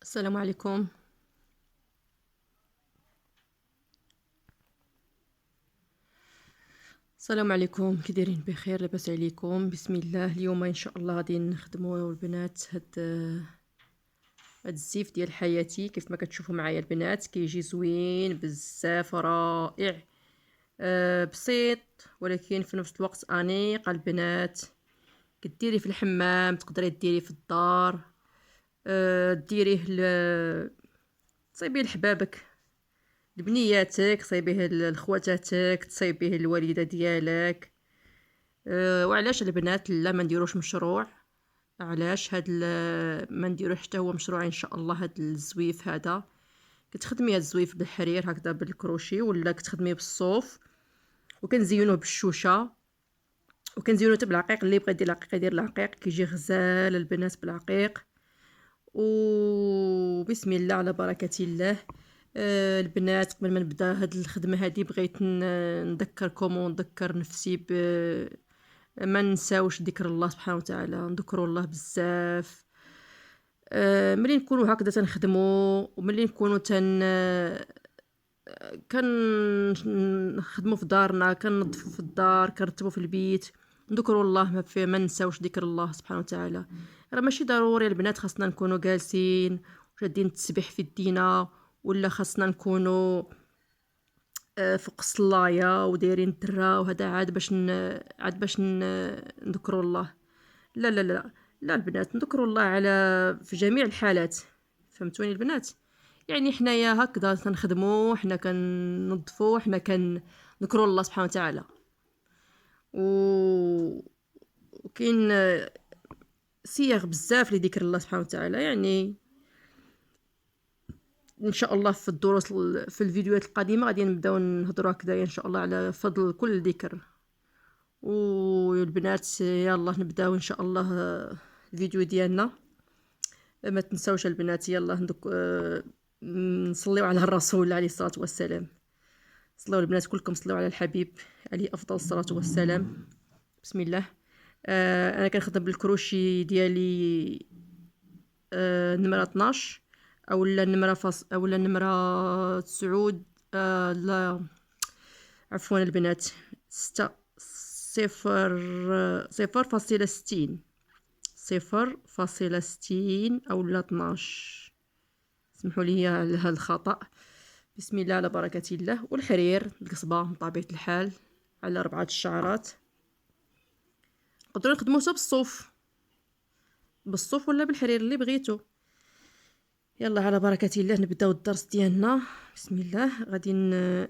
السلام عليكم. السلام عليكم، كي دايرين؟ بخير؟ لاباس عليكم؟ بسم الله. اليوم ان شاء الله غادي نخدموا البنات هاد الزيف ديال حياتي. كيف ما كتشوفوا معايا البنات كيجي زوين بزاف، رائع. بسيط ولكن في نفس الوقت انيق البنات. كديريه في الحمام، تقدري ديريه في الدار. ديريه تصايبيه لحبابك، لبنياتك، تصايبيه لخواتاتك، تصايبيه الوالده ديالك. وعلاش البنات لا ما نديروش مشروع؟ علاش ما نديرو حتى هو مشروع ان شاء الله؟ هاد الزويف هذا كتخدمي هاد الزويف بالحرير هكذا بالكروشي، ولا كتخدميه بالصوف، وكنزينوه بالشوشه، وكنزينوه حتى بالعقيق. اللي بغى يدير العقيق يدير العقيق، كيجي غزال البنات بالعقيق. وبسم الله على بركة الله. البنات قبل ما نبدا هاد الخدمه هادي بغيت نذكركم ونذكر نفسي ما ننساوش ذكر الله سبحانه وتعالى، نذكروا الله بزاف. ملي نكونوا هكذا تنخدموا، وملي نكونوا كنخدموا في دارنا، كننظفوا في الدار، كنرتبوا في البيت، نذكروا الله. ما ننساوش ذكر الله سبحانه وتعالى. راه ماشي ضروري البنات خاصنا نكونوا جالسين وشادين التسبيح في يدينا، ولا خاصنا نكونوا فوق الصلايه ودايرين الدره وهذا عاد باش نذكروا الله. لا لا لا لا البنات، نذكروا الله في جميع الحالات. فهمتوني البنات؟ يعني حنايا هكذا تنخدموا، حنا كننظفوا، حنا كنذكروا الله سبحانه وتعالى. و... وكاين صيغ بزاف لذكر الله سبحانه وتعالى. يعني ان شاء الله في الدروس في الفيديوهات القادمه غادي نبداو نهضروا هكذا ان شاء الله على فضل كل ذكر. والبنات يلا نبداو ان شاء الله الفيديو ديالنا. ما تنساوش البنات، يلا نصليو على الرسول عليه الصلاه والسلام. صلوا البنات كلكم، صلوا على الحبيب عليه افضل الصلاه والسلام. بسم الله. انا كنخدم بالكروشي ديالي نمره 12 اولا النمره اولا النمره 9. لا عفوا البنات، 6 0.60 0.60 اولا 12. سمحوا لي على هذا الخطأ. بسم الله على بركة الله. والحرير القصبة من طبيعة الحال على 4 الشعرات. نقدروا نخدموه بالصوف ولا بالحرير اللي بغيتو. يلا على بركة الله نبداو الدرس ديالنا. بسم الله. غادي انا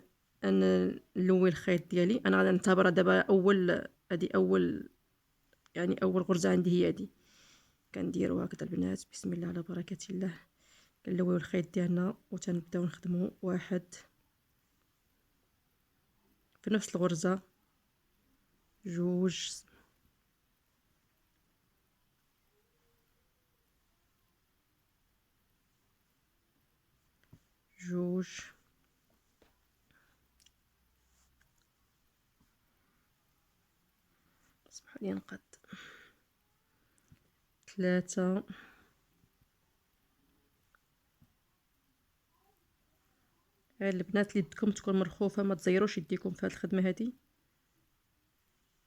نلوي الخيط ديالي. انا غادي نعتبر دابا اول يعني اول غرزه عندي هي هادي. كنديروا هكذا البنات. بسم الله على بركة الله. كنلويو الخيط ديالنا وتنبداو نخدموا واحد في نفس الغرزه، جوج، جوج، اسمحوا لي نقد، 3. البنات اللي يدكم تكون مرخوفه ما تزيروش يديكم في هذه الخدمه هذه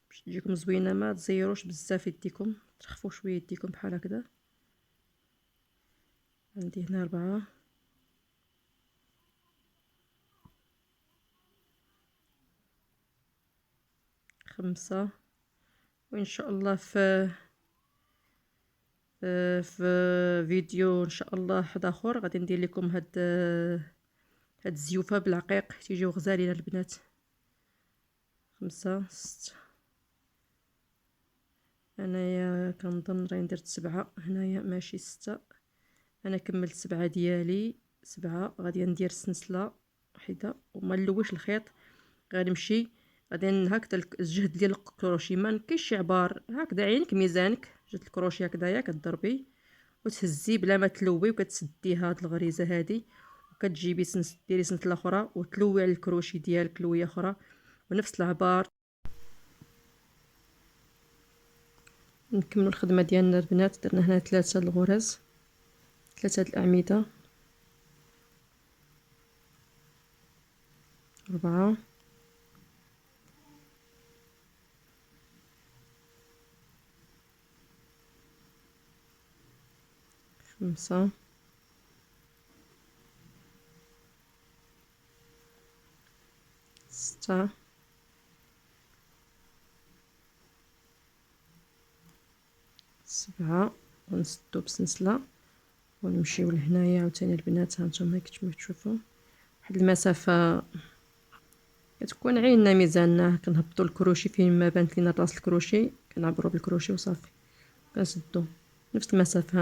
باش تجيكم زوينه. ما تزيروش بزاف يديكم، تخفوا شويه يديكم بحال هكذا. عندي هنا 4، 5. وان شاء الله في فيديو ان شاء الله واحد اخر غادي ندير لكم هاد الزيوفه بالعقيق تيجيو غزالين البنات. 5، 6. انايا كنظن راني درت 7 هنايا ماشي 6. انا كملت 7 ديالي. 7 غادي ندير سلسله وحده وما نلويش الخيط. غنمشي غادي هكذا الجهد ديال الكروشي ما كاينش شي عبار، هكذا عينك ميزانك جهد الكروشي هكذايا كضربي وتهزي بلا ما تلوي، وكتسدي هاد الغريزه هادي وكتجيبي ديري سنسله اخرى وتلوي على الكروشي ديالك لويه اخرى ونفس العبار. نكملوا الخدمه ديالنا البنات. درنا هنا 3 الغرز، 3 الأعمدة، 4، 5، 6، 7. ونسدو بسنسلة ونمشيو لهنايا عاوتاني البنات. هانتوما كيما تشوفوا واحد المسافة كتكون عيننا ميزاننا، كنهبطوا الكروشي فين ما بانت لينا راس الكروشي كنعبروا بالكروشي وصافي كنسدو نفس المسافة.